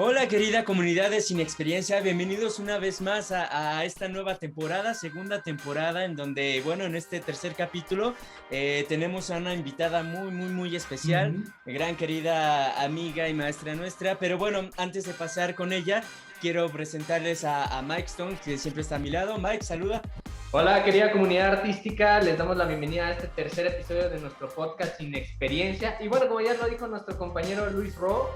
Hola querida comunidad de Sin Experiencia, bienvenidos una vez más a esta nueva temporada, segunda temporada, en donde, bueno, en este tercer capítulo tenemos a una invitada muy especial, gran querida amiga y maestra nuestra, pero bueno, antes de pasar con ella, quiero presentarles a Mike Stone, que siempre está a mi lado. Mike, saluda. Hola, querida comunidad artística, les damos la bienvenida a este tercer episodio de nuestro podcast Sin Experiencia. Y bueno, como ya lo dijo nuestro compañero Luis Ro,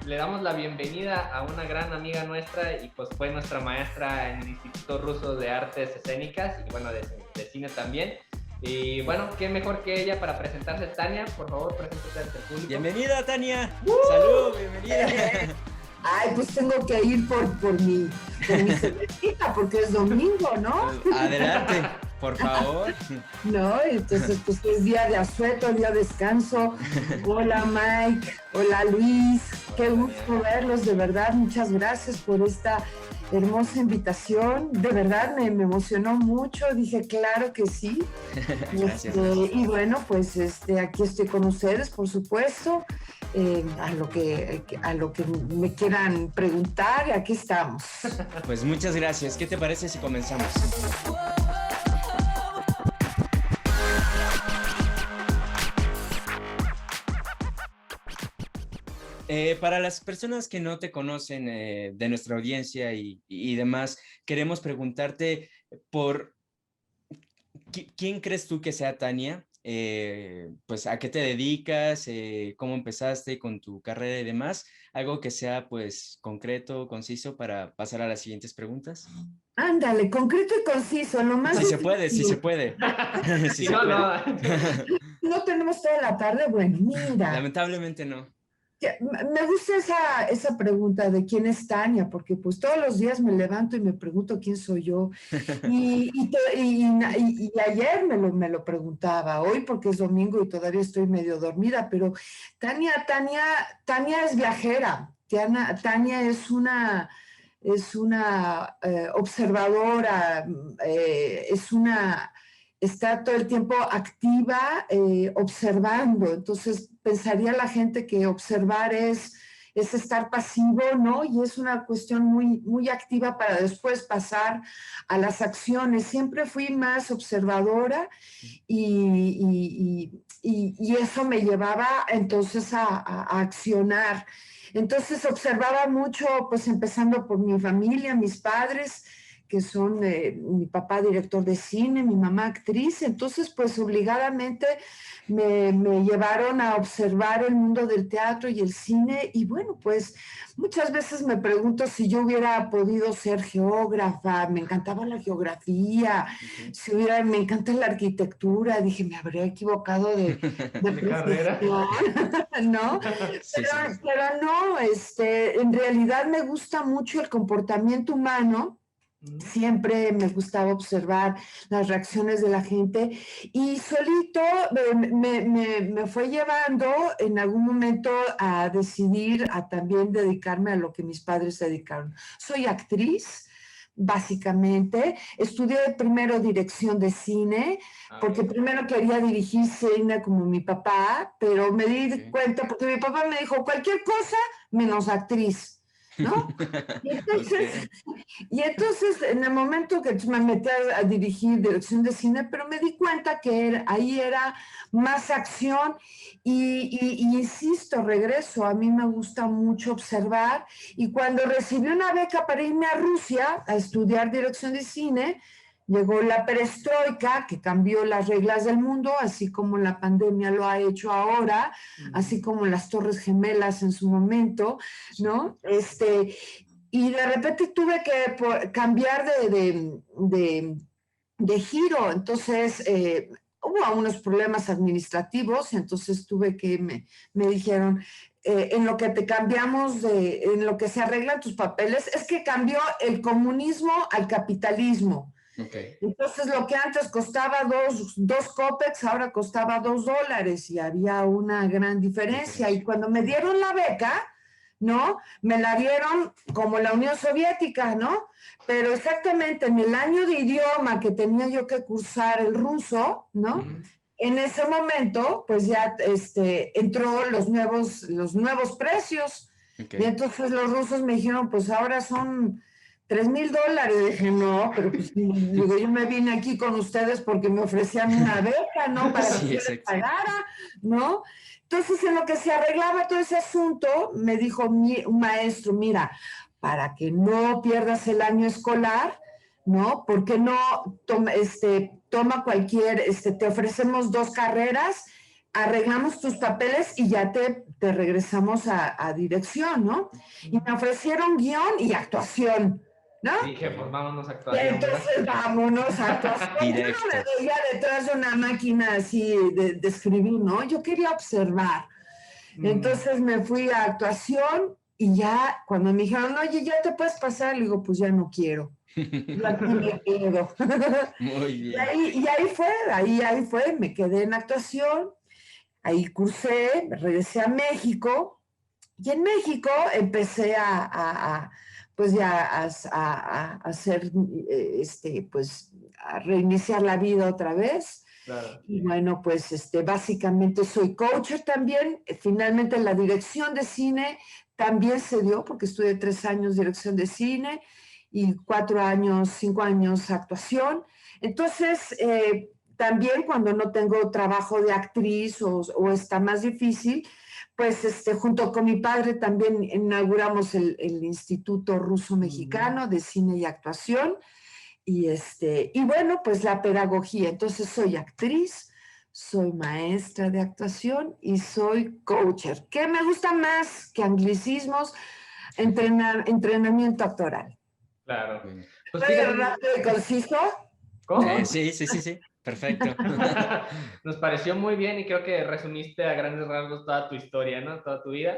le damos la bienvenida a una gran amiga nuestra y pues fue nuestra maestra en el Instituto Ruso de Artes Escénicas y bueno, de cine también. Y bueno, qué mejor que ella para presentarse. Tania, por favor, preséntate ante el público. Bienvenida, Tania. Salud, bienvenida. Ay, pues tengo que ir por mi cervecita porque es domingo, ¿no? Adelante, por favor. No, entonces pues es día de asueto, día de descanso. Hola Mike, hola Luis, qué gusto verlos, de verdad, muchas gracias por esta hermosa invitación, de verdad me emocionó mucho, dije claro que sí. Gracias. Y bueno, pues aquí estoy con ustedes, por supuesto. A lo que me quieran preguntar, aquí estamos. Pues muchas gracias. ¿Qué te parece si comenzamos? Para las personas que no te conocen de nuestra audiencia y demás, queremos preguntarte por ¿quién crees tú que sea Tania? Pues a qué te dedicas, cómo empezaste con tu carrera y demás, algo que sea pues concreto, conciso para pasar a las siguientes preguntas. Ándale, concreto y conciso, lo más Si se puede, si se puede. Si no, no. No tenemos toda la tarde, bueno, mira. Lamentablemente no. Me gusta esa pregunta de quién es Tania, porque pues todos los días me levanto y me pregunto quién soy yo. Y ayer me lo preguntaba, hoy porque es domingo y todavía estoy medio dormida, pero Tania es viajera. Tania es una observadora, está todo el tiempo activa, observando. Entonces pensaría la gente que observar es estar pasivo, ¿no? Y es una cuestión muy activa para después pasar a las acciones. Siempre fui más observadora y eso me llevaba entonces a accionar. Entonces observaba mucho, pues empezando por mi familia, mis padres, que son mi papá director de cine, mi mamá actriz, entonces pues obligadamente me llevaron a observar el mundo del teatro y el cine y bueno, pues muchas veces me pregunto si yo hubiera podido ser geógrafa, me encantaba la geografía, me encanta la arquitectura, dije, me habría equivocado de carrera. ¿No? Sí, pero no, en realidad me gusta mucho el comportamiento humano. Siempre me gustaba observar las reacciones de la gente y solito me fue llevando en algún momento a decidir a también dedicarme a lo que mis padres se dedicaron. Soy actriz, básicamente. Estudié primero dirección de cine, porque primero quería dirigir cine como mi papá, pero me di cuenta, porque mi papá me dijo, cualquier cosa menos actriz. ¿No? Y entonces en el momento que me metí a dirigir dirección de cine, pero me di cuenta que ahí era más acción y insisto, regreso, a mí me gusta mucho observar y cuando recibí una beca para irme a Rusia a estudiar dirección de cine, llegó la perestroika, que cambió las reglas del mundo, así como la pandemia lo ha hecho ahora, así como las Torres Gemelas en su momento, ¿no? Y de repente tuve que cambiar de giro, entonces hubo unos problemas administrativos, entonces me dijeron, en lo que te cambiamos, en lo que se arreglan tus papeles, es que cambió el comunismo al capitalismo. Okay. Entonces lo que antes costaba dos copex, ahora costaba $2 y había una gran diferencia. Y cuando me dieron la beca, ¿no? Me la dieron como la Unión Soviética, ¿no? Pero exactamente en el año de idioma que tenía yo que cursar el ruso, ¿no? En ese momento, pues ya entró los nuevos precios. Okay. Y entonces los rusos me dijeron, pues ahora son $3,000. Dije, no, pero pues digo, yo me vine aquí con ustedes porque me ofrecían una beca, ¿no? Para que Sí, yo les exacto. pagara, ¿no? Entonces, en lo que se arreglaba todo ese asunto, me dijo un maestro, mira, para que no pierdas el año escolar, ¿no? ¿Por qué no toma cualquier, te ofrecemos 2 carreras, arreglamos tus papeles y ya te regresamos a dirección, ¿no? Y me ofrecieron guión y actuación, ¿no? Dije, pues vámonos a Y actuación, ¿verdad? entonces vámonos a actuación. Yo no Directo. me veía detrás de una máquina así de escribir, ¿no? Yo quería observar. Entonces me fui a actuación y ya cuando me dijeron, oye, ya te puedes pasar, le digo, pues ya no quiero. Yo aquí me quedo. Muy Y bien. ahí fue, me quedé en actuación, ahí cursé, me regresé a México y en México empecé pues ya a hacer, pues a reiniciar la vida otra vez. Claro. Y bueno, pues básicamente soy coacher también. Finalmente la dirección de cine también se dio porque estudié 3 años dirección de cine y 4 años, 5 años actuación. Entonces, también cuando no tengo trabajo de actriz o está más difícil, pues junto con mi padre también inauguramos el Instituto Ruso-Mexicano de Cine y Actuación. Y bueno, pues la pedagogía. Entonces soy actriz, soy maestra de actuación y soy coacher. ¿Qué me gusta más que anglicismos? Entrenamiento actoral. Claro. Bueno. Pues ¿Soy fíjate, rápido y conciso? ¿cómo? Sí, sí, sí, sí. Perfecto. Nos pareció muy bien y creo que resumiste a grandes rasgos toda tu historia, ¿no? Toda tu vida.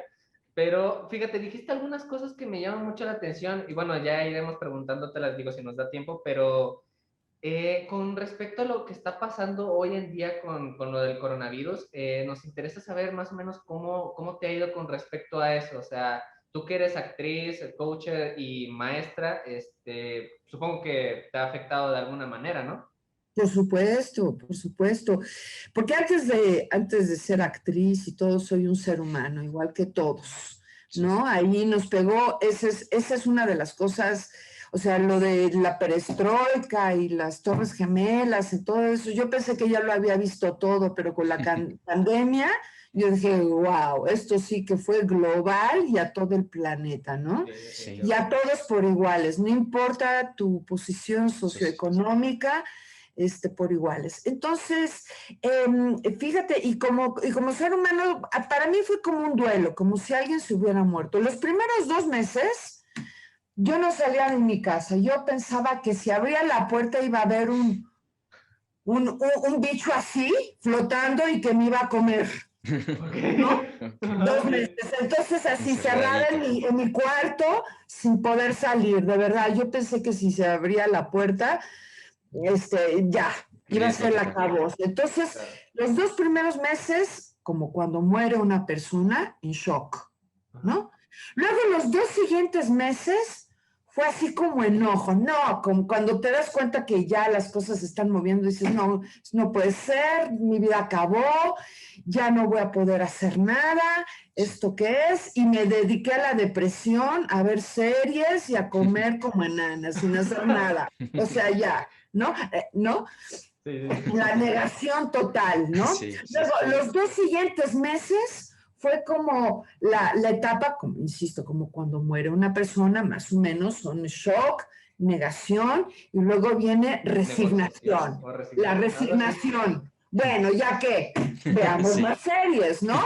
Pero fíjate, dijiste algunas cosas que me llaman mucho la atención y bueno, ya iremos preguntándote las digo si nos da tiempo, pero con respecto a lo que está pasando hoy en día con lo del coronavirus, nos interesa saber más o menos cómo te ha ido con respecto a eso. O sea, tú que eres actriz, coacher y maestra, supongo que te ha afectado de alguna manera, ¿no? Por supuesto, por supuesto. Porque antes de ser actriz y todo, soy un ser humano, igual que todos, Sí, sí. ¿no? Ahí nos pegó, esa es una de las cosas, o sea, lo de la perestroika y las Torres Gemelas y todo eso, yo pensé que ya lo había visto todo, pero con la pandemia, yo dije, wow, esto sí que fue global y a todo el planeta, ¿no? Sí, Sí. Y a todos por iguales, no importa tu posición socioeconómica, por iguales. Entonces, fíjate, y como ser humano, para mí fue como un duelo, como si alguien se hubiera muerto. Los primeros 2 meses, yo no salía de mi casa. Yo pensaba que si abría la puerta iba a haber un bicho así, flotando y que me iba a comer, ¿no? Ok. 2 meses. Entonces, así cerrada Encerradita. en mi cuarto, sin poder salir. De verdad, yo pensé que si se abría la puerta, ya, iba a Riesgo ser la total. acabose. Entonces, Claro. los 2 primeros meses, como cuando muere una persona, en shock, Ajá. ¿no? Luego, los 2 siguientes meses, fue así como enojo, no, como cuando te das cuenta que ya las cosas se están moviendo, dices, no, no puede ser, mi vida acabó, ya no voy a poder hacer nada, Sí. ¿esto qué es? Y me dediqué a la depresión, a ver series y a comer como enana, sin hacer nada. O sea, ya, ¿no? ¿No? Sí, sí, La negación total, ¿no? Sí, sí, Luego, sí. los 2 siguientes meses fue como la etapa, como, insisto, como cuando muere una persona, más o menos, son shock, negación, y luego viene negociación resignación. o La resignación, algo así. resignación. Bueno, ya que veamos Sí. más series, ¿no?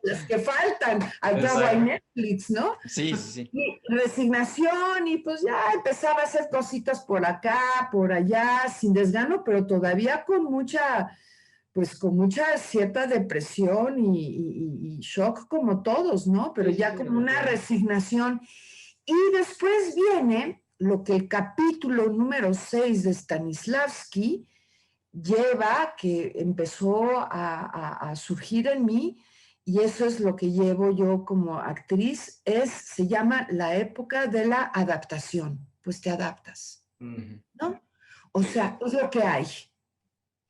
Las que faltan. Al cabo hay Exacto. Netflix, ¿no? Sí, sí, sí. Y resignación y pues ya empezaba a hacer cositas por acá, por allá, sin desgano, pero todavía con mucha cierta depresión y shock como todos, ¿no? Pero Sí, sí, ya sí, como una definitivamente. resignación. Y después viene lo que el capítulo número 6 de Stanislavski lleva, que empezó a surgir en mí, y eso es lo que llevo yo como actriz, se llama la época de la adaptación, pues te adaptas, Mm, Ujú. ¿no? O sí, sea, es lo que hay.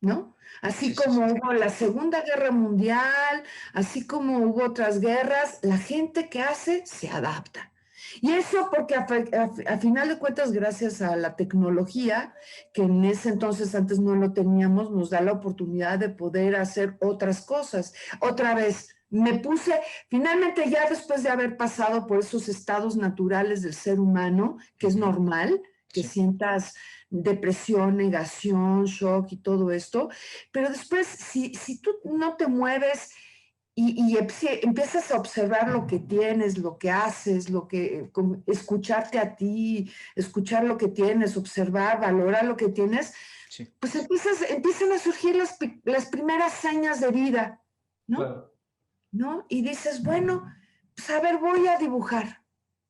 ¿no? Así Sí, sí, como sí. hubo la Segunda Guerra Mundial, así como hubo otras guerras, la gente que hace se adapta. Y eso porque a final de cuentas, gracias a la tecnología, que en ese entonces antes no lo teníamos, nos da la oportunidad de poder hacer otras cosas. Otra vez, finalmente ya después de haber pasado por esos estados naturales del ser humano, que es normal, que Sí. sientas depresión, negación, shock y todo esto, pero después, si tú no te mueves y empiezas a observar lo que tienes, lo que haces, escucharte a ti, escuchar lo que tienes, observar, valorar lo que tienes, Sí. pues empiezan a surgir las primeras señas de vida, ¿no? Claro. ¿No? Y dices, bueno, pues a ver, voy a dibujar,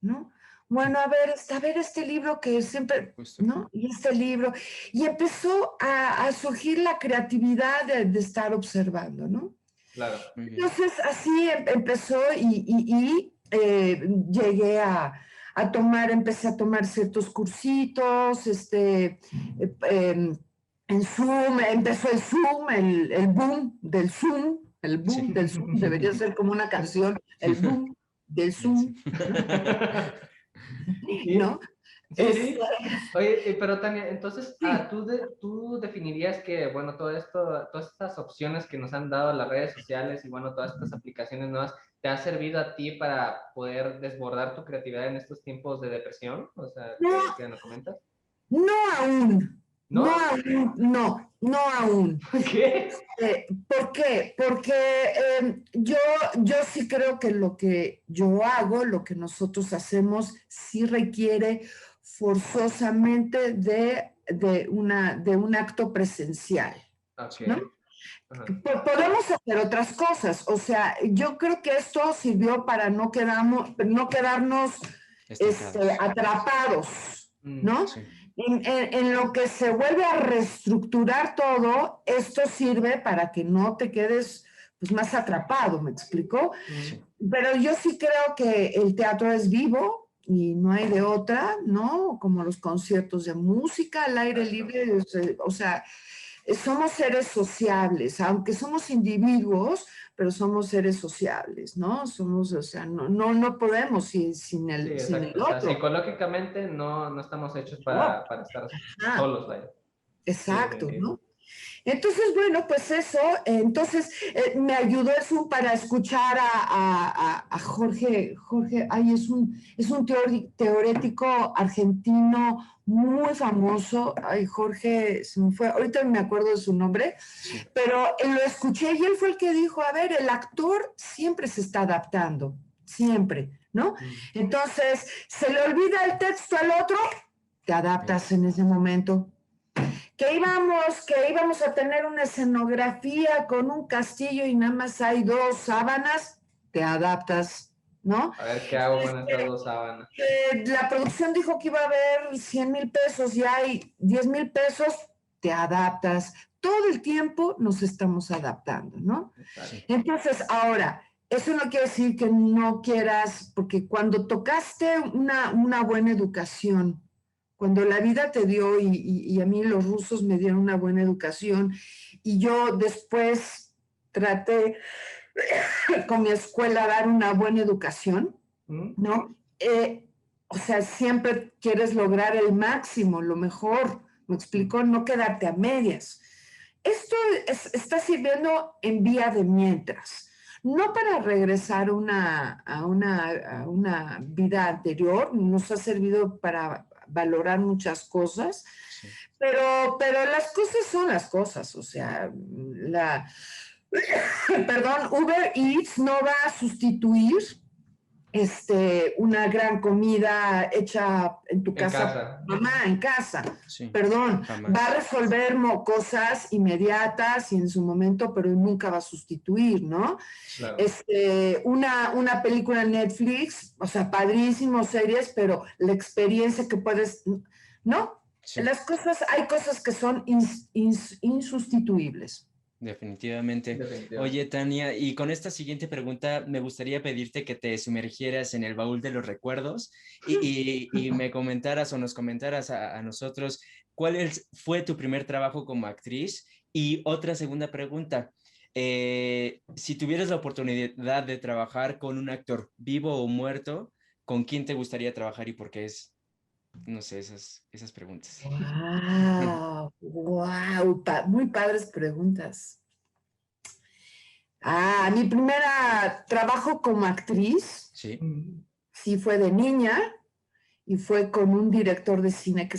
¿no? Bueno, a ver este libro que siempre, Justo. ¿no? Y este libro. Y empezó a surgir la creatividad de estar observando, ¿no? Claro. Muy bien. Entonces, así empezó llegué empecé a tomar ciertos cursitos, en Zoom, empezó el Sí. boom del Zoom, debería ser como una canción, el boom del Ya sé. Zoom, Y, ¿no? sí, Este, sí. Oye, pero Tania, entonces, sí. tú definirías que, bueno, todo esto, todas estas opciones que nos han dado las redes sociales y, bueno, todas estas aplicaciones nuevas, ¿te ha servido a ti para poder desbordar tu creatividad en estos tiempos de depresión? O sea, No, que nos comentas. no aún, ¿No? no aún. ¿Qué? ¿Por qué? Porque yo sí creo que lo que yo hago, lo que nosotros hacemos, sí requiere forzosamente de un acto presencial, Ok. ¿no? Ajá. Podemos hacer otras cosas, o sea, yo creo que esto sirvió para no quedarnos Estancados. atrapados, Mm, ¿no? Sí. En lo que se vuelve a reestructurar todo, esto sirve para que no te quedes pues, más atrapado, ¿me explicó? mm. Sí. Pero yo sí creo que el teatro es vivo y no hay de otra, ¿no? Como los conciertos de música al aire Exacto. libre, o sea, somos seres sociables, aunque somos individuos, pero somos seres sociables, ¿no? O sea, no podemos sin Sí, sin el exacto. O sea, otro. psicológicamente no estamos hechos No. para estar Ah, solos, vaya. Sí, exacto, definitivo. ¿no? Entonces, bueno, pues eso, me ayudó eso para escuchar a Jorge, ay, es un teorético argentino muy famoso, ay, Jorge, se me fue, ahorita me acuerdo de su nombre, Sí. pero lo escuché y él fue el que dijo, a ver, el actor siempre se está adaptando, siempre, ¿no? Mm. Entonces, se le olvida el texto al otro, te adaptas en ese momento que íbamos a tener una escenografía con un castillo y nada más hay 2 sábanas, te adaptas, ¿no? A ver qué hago con estas 2 sábanas. La producción dijo que iba a haber 100,000 pesos y hay 10,000 pesos, te adaptas. Todo el tiempo nos estamos adaptando, ¿no? Sí. Entonces, ahora, eso no quiere decir que no quieras, porque cuando tocaste una buena educación, cuando la vida te dio y a mí los rusos me dieron una buena educación y yo después traté con mi escuela dar una buena educación, ¿Mm? ¿no? O sea, siempre quieres lograr el máximo, lo mejor, me explico, no quedarte a medias. Esto está sirviendo en vía de mientras, no para regresar a una vida anterior, nos ha servido para valorar muchas cosas, Sí. pero las cosas son las cosas, o sea, perdón, Uber Eats no va a sustituir una gran comida hecha en tu En casa, casa. mamá, en casa. Sí. Perdón, va a Jamás. resolver cosas inmediatas y en su momento, pero nunca va a sustituir, ¿no? Claro. Una película en Netflix, o sea, padrísimo, series, pero la experiencia que puedes, ¿no? Sí. Hay cosas que son insustituibles. Definitivamente. Definitivamente. Oye, Tania, y con esta siguiente pregunta me gustaría pedirte que te sumergieras en el baúl de los recuerdos y me comentaras o nos comentaras a nosotros fue tu primer trabajo como actriz Y otra segunda pregunta. Si tuvieras la oportunidad de trabajar con un actor vivo o muerto, ¿con quién te gustaría trabajar y por qué es? No sé, esas preguntas. Wow, wow, muy padres preguntas. Mi primera trabajo como actriz, Sí. sí fue de niña y fue con un director de cine que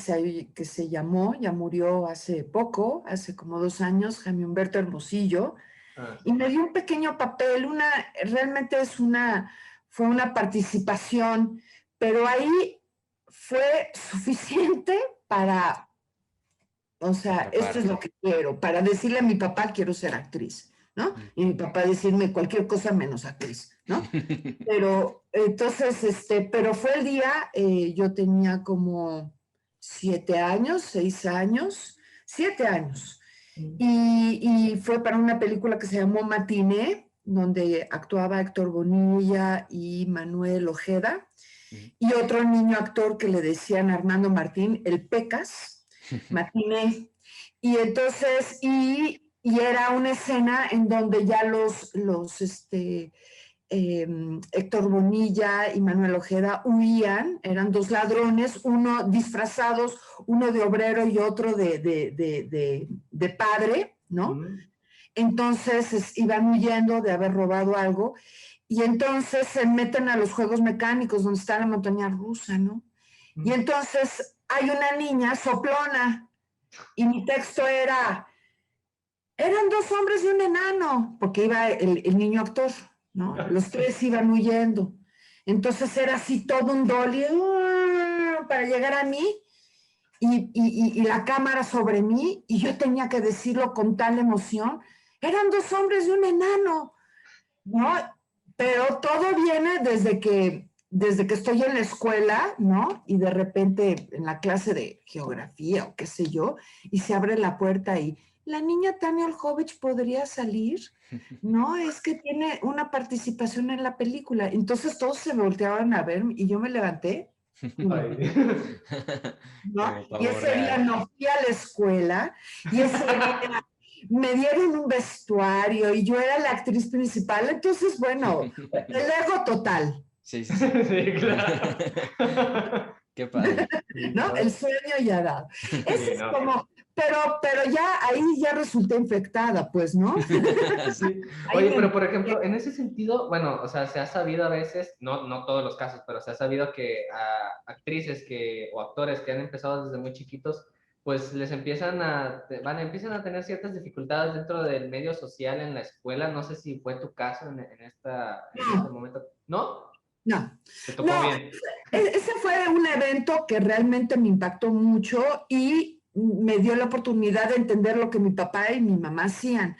se llamó, ya murió hace poco, hace como 2 años, Jaime Humberto Hermosillo, y Sí. me dio un pequeño papel, realmente fue una participación, pero ahí fue suficiente para, o sea, esto es lo Atraparte. que quiero, para decirle a mi papá, quiero ser actriz, ¿no? Mm. Y mi papá decirme cualquier cosa menos actriz, ¿no? Pero entonces, pero fue el día, yo tenía como 7 años, 6 años, 7 años. Y fue para una película que se llamó Matiné, donde actuaba Héctor Bonilla y Manuel Ojeda, y otro niño actor que le decían Armando Martín, el Pecas, Matiné. Y entonces, y era una escena en donde ya Héctor Bonilla y Manuel Ojeda huían, eran dos ladrones, uno disfrazados, uno de obrero y otro de padre, ¿no? Entonces iban huyendo de haber robado algo y entonces se meten a los juegos mecánicos donde está la montaña rusa, ¿no? Y entonces hay una niña soplona y mi texto eran dos hombres y un enano, porque iba el niño actor, ¿no? Los tres iban huyendo. Entonces era así todo un dolly para llegar a mí y la cámara sobre mí y yo tenía que decirlo con tal emoción. Eran dos hombres y un enano, ¿no? Pero todo viene desde que estoy en la escuela, ¿no? Y de repente en la clase de geografía o qué sé yo, y se abre la puerta y la niña Tania Olhovich podría salir, ¿no? Es que tiene una participación en la película. Entonces todos se volteaban a ver y yo me levanté, ¿no? Como Y pavo ese día real. no fui a la escuela y ese día me dieron un vestuario y yo era la actriz principal. Entonces, bueno, el ego total, Sí, sí, sí. Sí, claro. Qué padre. Sí, ¿no? El no. sueño ya dado. Ese Sí, es no. como, pero ya ahí ya resulté infectada, pues, ¿no? Sí. Ahí Oye, me pero por enfermé. ejemplo, en ese sentido, bueno, o sea, se ha sabido a veces, no todos los casos, pero se ha sabido que a actrices o actores que han empezado desde muy chiquitos, pues les empiezan a tener ciertas dificultades dentro del medio social en la escuela. No sé si fue tu caso en este No, momento. ¿No? no, ¿Te tocó no. bien? Ese fue un evento que realmente me impactó mucho y me dio la oportunidad de entender lo que mi papá y mi mamá hacían.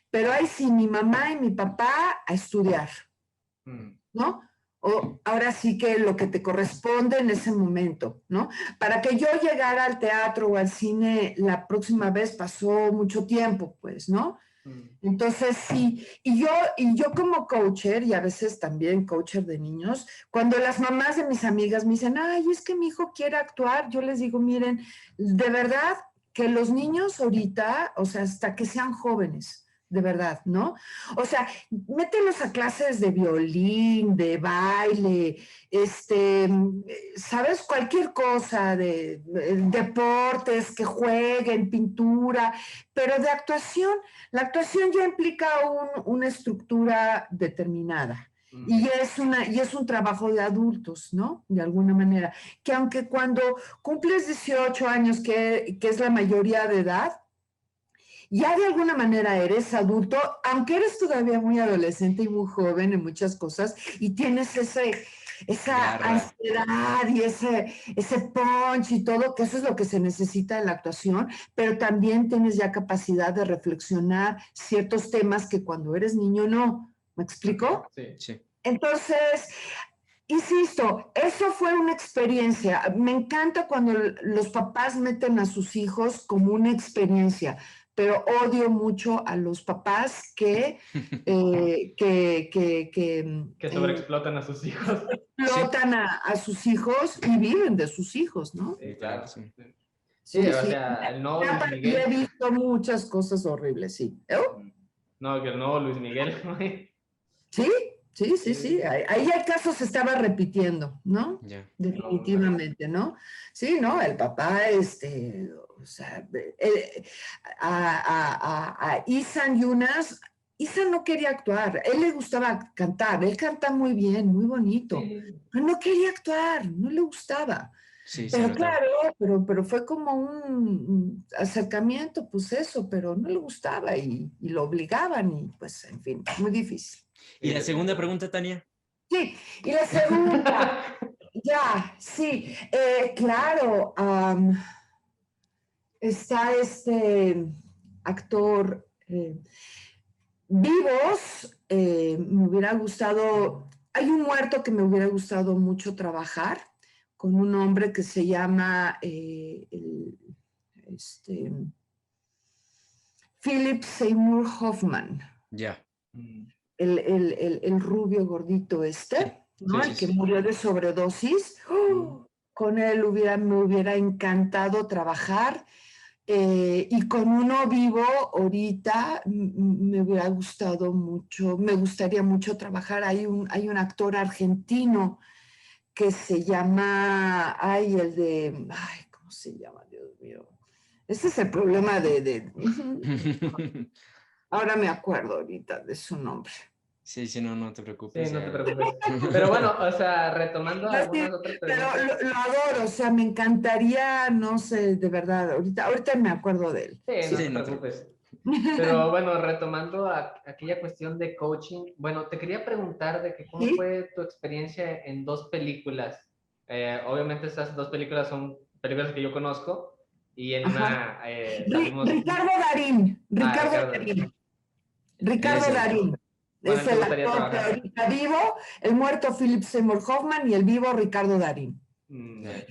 Pero ahí sí, mi mamá y mi papá a estudiar, Mm. ¿no? O ahora sí que lo que te corresponde en ese momento, ¿no? Para que yo llegara al teatro o al cine la próxima vez pasó mucho tiempo, pues, ¿no? Mm. Entonces, sí, y yo como coacher, y a veces también coacher de niños, cuando las mamás de mis amigas me dicen, ay, es que mi hijo quiere actuar, yo les digo, miren, de verdad que los niños ahorita, o sea, hasta que sean jóvenes, de verdad, ¿no? O sea, mételos a clases de violín, de baile, ¿sabes? Cualquier cosa de deportes, que jueguen, pintura, pero de actuación. La actuación ya implica una estructura determinada Mm. y es un trabajo de adultos, ¿no? De alguna manera. Que aunque cuando cumples 18 años, que es la mayoría de edad, ya de alguna manera eres adulto, aunque eres todavía muy adolescente y muy joven en muchas cosas, y tienes esa Garra. ansiedad y ese punch y todo, que eso es lo que se necesita en la actuación, pero también tienes ya capacidad de reflexionar ciertos temas que cuando eres niño no. ¿Me explico? Sí. Sí. Entonces, insisto, eso fue una experiencia. Me encanta cuando los papás meten a sus hijos como una experiencia, pero odio mucho a los papás que, eh, que, que, que, Que eh, sobreexplotan a sus hijos. Sí, explotan a sus hijos y viven de sus hijos, ¿no? Sí, claro. literal, sí. Sí. Sí, Sí, o sí. sea, el nuevo Ya, Luis pero yo Miguel. he visto muchas cosas horribles, sí. No, que el nuevo Luis Miguel. Sí, sí, sí, sí. Sí, Ahí el caso se estaba repitiendo, ¿no? Ya. no, me imagino. Definitivamente, ¿no? Sí, ¿no? El papá, o sea, a Isan Yunas, Isan no quería actuar, él le gustaba cantar, él canta muy bien, muy bonito, Sí. pero no quería actuar, no le gustaba. Sí, se Pero notaba. claro, pero fue como un acercamiento, pues eso, pero no le gustaba y lo obligaban y pues, en fin, muy difícil. Y Sí, la segunda definitivamente. pregunta, Tania. Sí, y la segunda, ya, sí, claro, está este actor vivos, me hubiera gustado, hay un muerto que me hubiera gustado mucho trabajar con un hombre que se llama este, Philip Seymour Hoffman, Ya. Mm, el rubio gordito Sí, ¿no? sí, El sí, que sí. murió de sobredosis. mm. ¡Oh! Con él me hubiera encantado trabajar. Y con uno vivo ahorita me hubiera gustado mucho, me gustaría mucho trabajar. Hay un actor argentino que se llama, ¿cómo se llama? Dios mío. Ese es el problema ahora me acuerdo ahorita de su nombre. Sí, sí, no, no te Sí, preocupes. no te Ya. preocupes. Pero bueno, o sea, retomando No, sí, algunas otras pero preguntas. lo adoro, o sea, me encantaría, no sé, de verdad, ahorita me acuerdo de él. Sí, no Sí. Sí, te no te preocupes. preocupes. Pero bueno, retomando aquella cuestión de coaching, bueno, te quería preguntar de que cómo ¿Sí? fue tu experiencia en dos películas. Obviamente esas dos películas son películas que yo conozco y en Ajá. una salimos... Ricardo Darín, Ah, Ricardo Ricardo, Darín, Él es Ricardo el... Darín. con Es él te el gustaría actor que trabajar. ahorita vivo, el muerto Philip Seymour Hoffman y el vivo Ricardo Darín. Ya.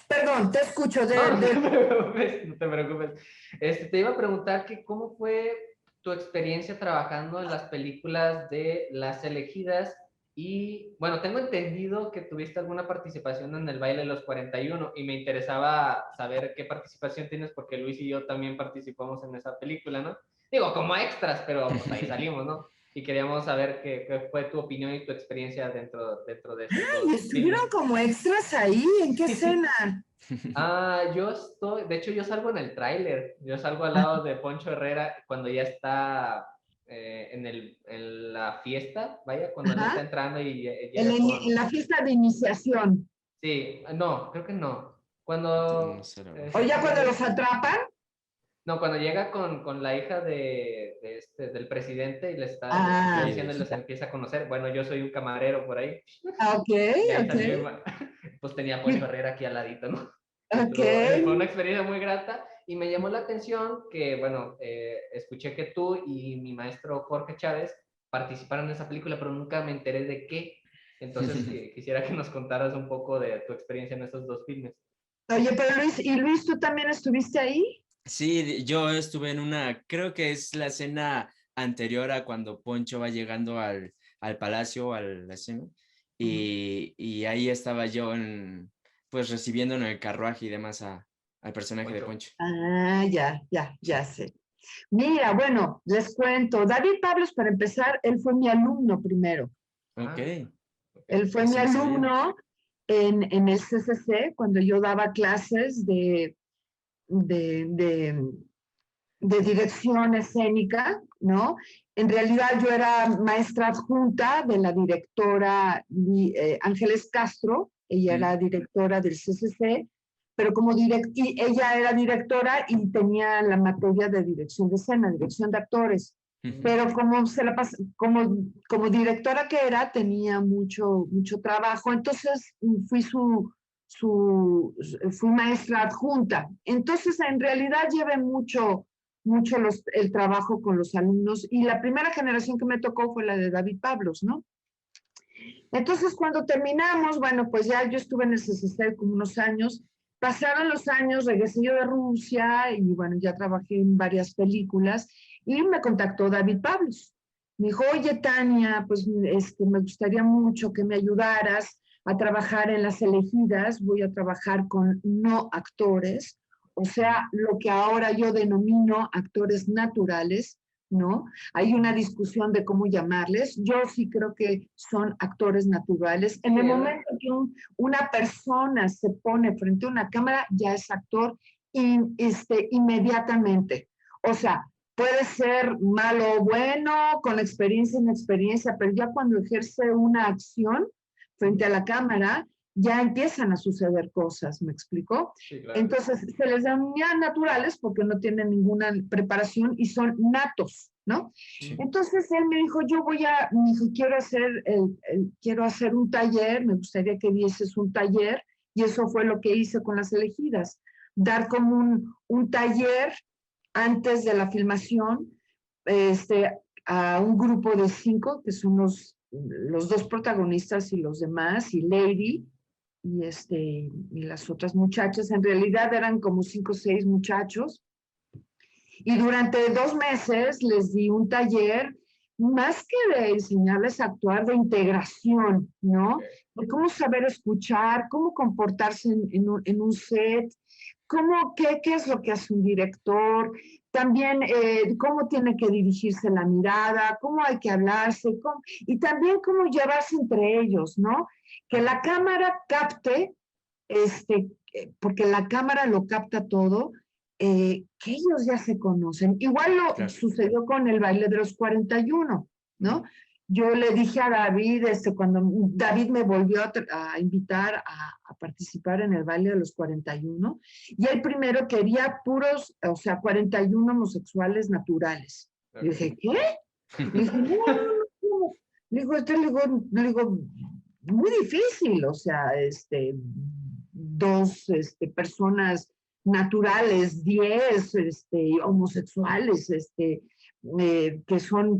Perdón, te escucho No, no te preocupes, no te preocupes. Te iba a preguntar que cómo fue tu experiencia trabajando en las películas de Las Elegidas y, bueno, tengo entendido que tuviste alguna participación en el baile de los 41 y me interesaba saber qué participación tienes porque Luis y yo también participamos en esa película, ¿no? Digo, como extras, pero pues ahí salimos, ¿no? Y queríamos saber qué fue tu opinión y tu experiencia dentro de esos y dos estuvieron filmes. como extras ahí, ¿en qué escena? Yo estoy, de hecho yo salgo en el tráiler, yo salgo al Ah, lado de Poncho Herrera cuando ya está en la fiesta, vaya, cuando él está Ajá, entrando y en, llega en la fiesta de iniciación. sí, no, creo que no, No cuando, sé, la verdad. O ya cuando los atrapan. no, cuando llega con la hija del presidente y les está Ah, Sí, diciendo y les ya. empieza a conocer, bueno, yo soy un camarero por ahí, Ok, y ahí ok, salió, pues tenía a Poncho Herrera aquí al ladito, ¿no? ok. Fue una experiencia muy grata y me llamó la atención que, bueno, escuché que tú y mi maestro Jorge Chávez participaron en esa película, pero nunca me enteré de qué. Entonces, quisiera que nos contaras un poco de tu experiencia en esos dos filmes. Oye, pero Luis, ¿y Luis, tú también estuviste ahí? Sí, yo estuve en una, creo que es la escena anterior a cuando Poncho va llegando al palacio, a la escena, y ahí estaba yo pues recibiendo en el carruaje y demás al personaje de Poncho. Poncho. Ah, ya Sí. sé. Mira, bueno, les cuento. David Pablos, para empezar, él fue mi alumno primero. Ok, Ah, ok. Él fue mi eso no sabía. alumno en el CCC cuando yo daba clases de, de, de dirección escénica, ¿no? En realidad yo era maestra adjunta de la directora Ángeles Castro, ella era directora del CCC, pero y ella era directora y tenía la materia de dirección de escena, dirección de actores. Pero como como directora que era, tenía mucho trabajo, entonces fui maestra adjunta. Entonces, en realidad llevé mucho el trabajo con los alumnos y la primera generación que me tocó fue la de David Pablos, ¿no? Entonces, cuando terminamos, bueno, pues ya yo estuve en el CCC como unos años, pasaron los años, regresé yo de Rusia y bueno, ya trabajé en varias películas y me contactó David Pablos. Me dijo, oye, Tania, pues me gustaría mucho que me ayudaras a trabajar en Las Elegidas, voy a trabajar con no actores, o sea, lo que ahora yo denomino actores naturales, ¿no? Hay una discusión de cómo llamarles. Yo sí creo que son actores naturales. En el momento que una persona se pone frente a una cámara, ya es actor inmediatamente. O sea, puede ser malo o bueno, con experiencia o inexperiencia, pero ya cuando ejerce una acción frente a la cámara, ya empiezan a suceder cosas, ¿me explico? Sí, claro. Entonces, se les denomina naturales porque no tienen ninguna preparación y son natos, ¿no? Sí. Entonces, él me dijo, quiero hacer un taller, me gustaría que dieses un taller, y eso fue lo que hice con Las Elegidas, dar como un taller antes de la filmación, a un grupo de 5, que son los 2 protagonistas y los demás, y Lady, y las otras muchachas. En realidad eran como 5 o 6 muchachos. Y durante 2 meses les di un taller, más que de enseñarles a actuar, de integración, ¿no? De cómo saber escuchar, cómo comportarse en un set, qué es lo que hace un director, también cómo tiene que dirigirse la mirada, cómo hay que hablarse, y también cómo llevarse entre ellos, ¿no? Que la cámara capte, porque la cámara lo capta todo, que ellos ya se conocen. Igual sucedió con el baile de los 41, ¿no? Yo le dije a David, cuando David me volvió a invitar a participar en el baile de los 41, y él primero quería puros, o sea, 41 homosexuales naturales. Le dije, ¿qué? Le dije, no. Le digo, muy difícil, o sea, 2 personas naturales, 10 homosexuales, que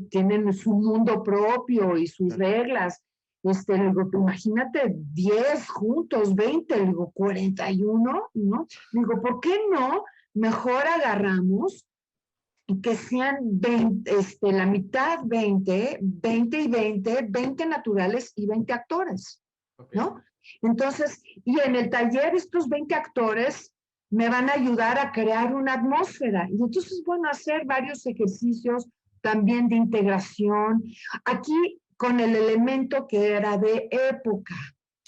tienen su mundo propio y sus reglas. Le digo, imagínate 10 juntos, 20, le digo, 41, ¿no? Le digo, ¿por qué no? Mejor agarramos y que sean 20, la mitad 20 y 20 naturales y 20 actores, ¿no? Entonces, y en el taller estos 20 actores me van a ayudar a crear una atmósfera. Y entonces, bueno, hacer varios ejercicios también de integración. Aquí con el elemento que era de época.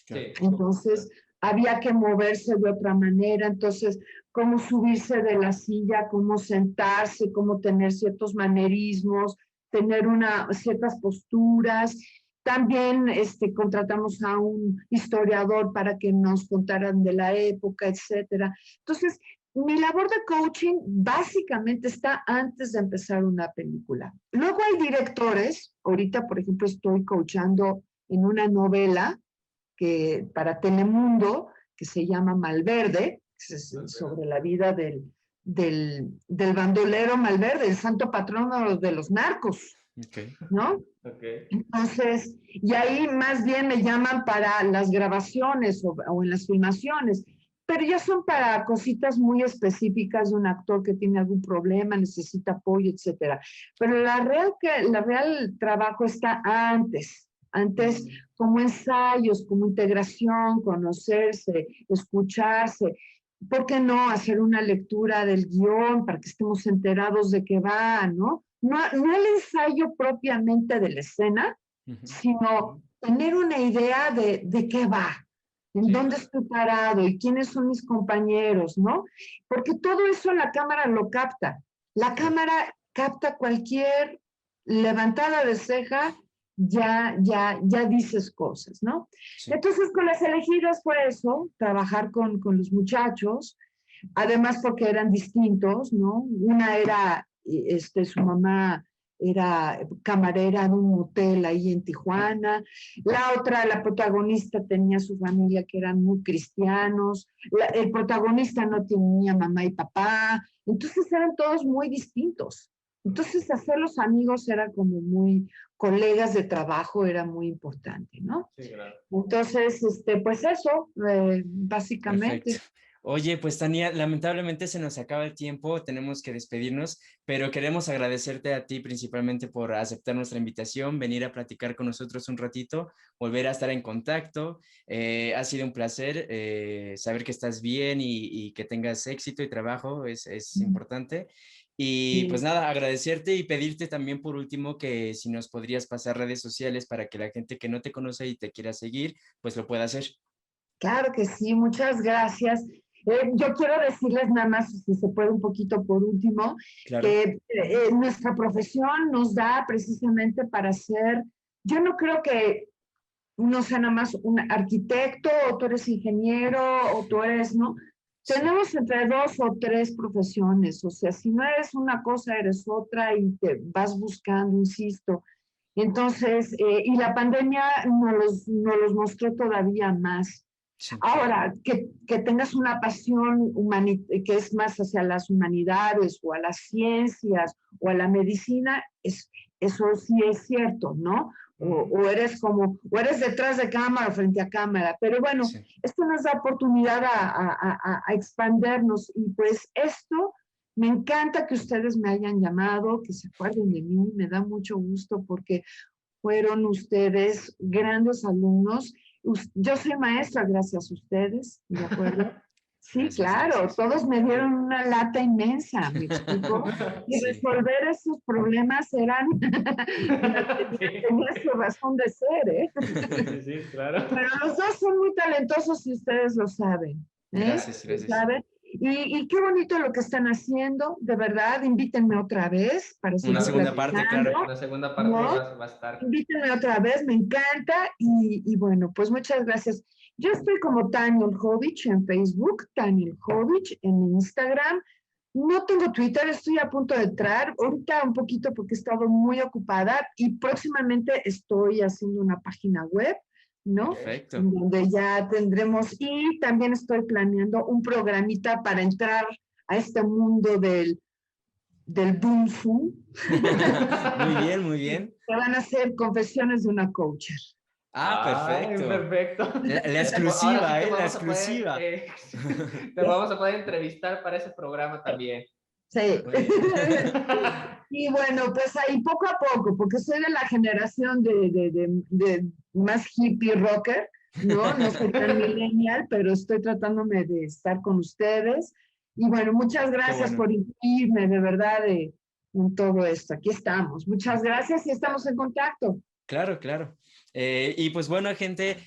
Sí. Entonces, había que moverse de otra manera. Entonces, cómo subirse de la silla, cómo sentarse, cómo tener ciertos manerismos, tener ciertas posturas. También contratamos a un historiador para que nos contaran de la época, etcétera. Entonces, mi labor de coaching básicamente está antes de empezar una película. Luego hay directores, ahorita por ejemplo estoy coachando en una novela para Telemundo que se llama Malverde, que es sobre la vida del bandolero Malverde, el santo patrono de los narcos. Okay. ¿No? Okay. Entonces, y ahí más bien me llaman para las grabaciones o en las filmaciones, pero ya son para cositas muy específicas de un actor que tiene algún problema, necesita apoyo, etcétera. Pero la real trabajo está antes como ensayos, como integración, conocerse, escucharse. ¿Por qué no hacer una lectura del guión para que estemos enterados de qué va, ¿no? No el ensayo propiamente de la escena, sino tener una idea de qué va, en dónde estoy parado y quiénes son mis compañeros, ¿no? Porque todo eso la cámara lo capta. La cámara capta cualquier levantada de ceja, ya dices cosas, ¿no? Sí. Entonces, con Las Elegidas fue eso, trabajar con los muchachos, además porque eran distintos, ¿no? Una era, su mamá era camarera de un hotel ahí en Tijuana, la otra, la protagonista tenía su familia que eran muy cristianos, el protagonista no tenía mamá y papá, entonces eran todos muy distintos. Entonces hacer los amigos era como muy, colegas de trabajo era muy importante, ¿no? Sí, claro. Entonces, pues eso, básicamente. Perfecto. Oye, pues Tania, lamentablemente se nos acaba el tiempo, tenemos que despedirnos, pero queremos agradecerte a ti principalmente por aceptar nuestra invitación, venir a platicar con nosotros un ratito, volver a estar en contacto. Ha sido un placer saber que estás bien y que tengas éxito y trabajo, es importante. Y pues Sí. nada, agradecerte y pedirte también por último que si nos podrías pasar redes sociales para que la gente que no te conoce y te quiera seguir, pues lo pueda hacer. Claro que sí, muchas gracias. Yo quiero decirles nada más, si se puede un poquito por último, Claro. que nuestra profesión nos da precisamente para ser, yo no creo que uno sea nada más un arquitecto o tú eres ingeniero o tú eres, ¿no? Sí. Tenemos entre 2 o 3 profesiones, o sea, si no eres una cosa, eres otra y te vas buscando, insisto. Entonces, y la pandemia nos los mostró todavía más. Sí. Ahora, que tengas una pasión que es más hacia las humanidades o a las ciencias o a la medicina, eso sí es cierto, ¿no? O eres detrás de cámara o frente a cámara. Pero bueno, Sí. esto nos da oportunidad a expandernos y pues esto, me encanta que ustedes me hayan llamado, que se acuerden de mí, me da mucho gusto porque fueron ustedes grandes alumnos. Yo soy maestra gracias a ustedes, ¿de acuerdo? Sí, Gracias, claro, gracias. todos me dieron una lata inmensa, ¿me explico? Y Sí. resolver esos problemas tenía su razón de ser, ¿eh? Sí, claro. Pero los dos son muy talentosos y ustedes lo saben, ¿eh? Gracias, Lo gracias. saben. Y qué bonito lo que están haciendo, de verdad, invítenme otra vez para seguir Una segunda parte, platicando. claro. La segunda parte ¿No? va a estar. Invítenme otra vez, me encanta y bueno, pues muchas gracias. Yo estoy como Tania Olchovich en Facebook, Tania Olchovich en Instagram. No tengo Twitter, estoy a punto de entrar, ahorita un poquito porque he estado muy ocupada y próximamente estoy haciendo una página web, ¿no? Perfecto. En donde ya tendremos, y también estoy planeando un programita para entrar a este mundo del Boom Zoom. Muy bien, muy bien. Que van a ser confesiones de una coacher. Perfecto. Perfecto. La exclusiva, Ahora sí te la vamos a exclusiva. poder, te vamos a poder entrevistar para ese programa también. Sí. Muy bien. Y bueno, pues ahí poco a poco, porque soy de la generación de más hippie rocker, ¿no? No soy tan millennial, pero estoy tratándome de estar con ustedes. Y bueno, muchas gracias bueno. por incluirme, de verdad, en todo esto. Aquí estamos. Muchas gracias y estamos en contacto. Claro, claro. Y pues bueno, gente,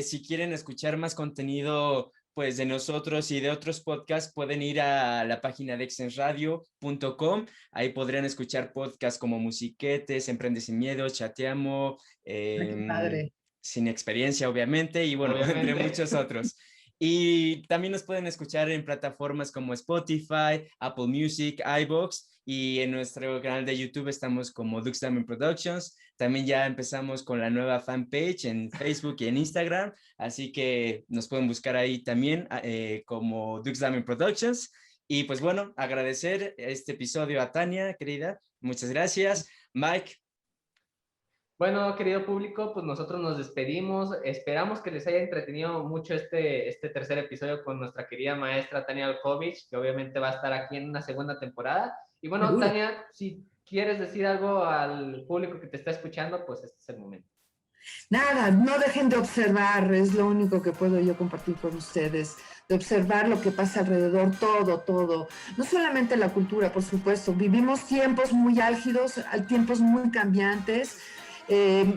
si quieren escuchar más contenido pues de nosotros y de otros podcasts, pueden ir a la página de exensradio.com. Ahí podrán escuchar podcasts como Musiquetes, Emprende sin Miedo, Chateamo, Qué padre. Sin Experiencia, obviamente, y bueno, Obviamente. entre muchos otros. Y también nos pueden escuchar en plataformas como Spotify, Apple Music, iVoox, y en nuestro canal de YouTube estamos como Dux Diamond Productions. También ya empezamos con la nueva fanpage en Facebook y en Instagram, así que nos pueden buscar ahí también como Dux Diamond Productions. Y pues bueno, agradecer este episodio a Tania, querida. Muchas gracias. Mike. Bueno, querido público, pues nosotros nos despedimos. Esperamos que les haya entretenido mucho este tercer episodio con nuestra querida maestra Tania Olchovich, que obviamente va a estar aquí en una segunda temporada. Y bueno, Seguro. Tania, si quieres decir algo al público que te está escuchando, pues este es el momento. Nada, no dejen de observar, es lo único que puedo yo compartir con ustedes, de observar lo que pasa alrededor, todo. No solamente la cultura, por supuesto, vivimos tiempos muy álgidos, tiempos muy cambiantes.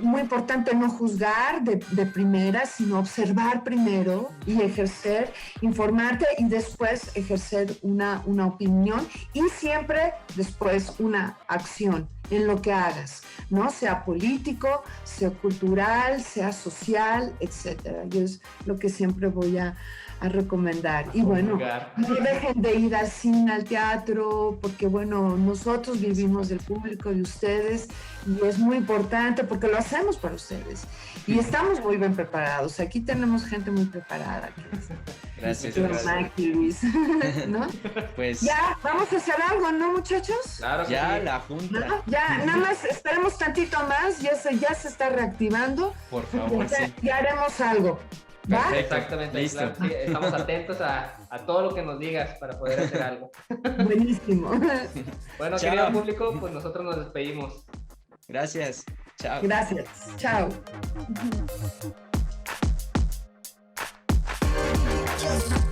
Muy importante no juzgar de primera, sino observar primero y ejercer, informarte y después ejercer una opinión y siempre después una acción en lo que hagas, ¿no? Sea político, sea cultural, sea social, etcétera. Yo es lo que siempre voy a recomendar. Y bueno, no dejen de ir al cine, al teatro, porque bueno, nosotros vivimos del público de ustedes y es muy importante porque lo hacemos para ustedes. Y estamos muy bien preparados. Aquí tenemos gente muy preparada. Gracias. Mike, Luis, ¿no? Pues ya, vamos a hacer algo, ¿no, muchachos? Claro, ya sí. la junta. ¿No? Ya, nada más esperemos tantito más, ya se está reactivando. Por favor, sí. Ya haremos algo. ¿Va? Perfecto. Exactamente, Listo. claro, sí, estamos atentos a todo lo que nos digas para poder hacer algo. Buenísimo. Bueno, Chao. querido público, pues nosotros nos despedimos. Gracias. Chao. Gracias. Chao. Just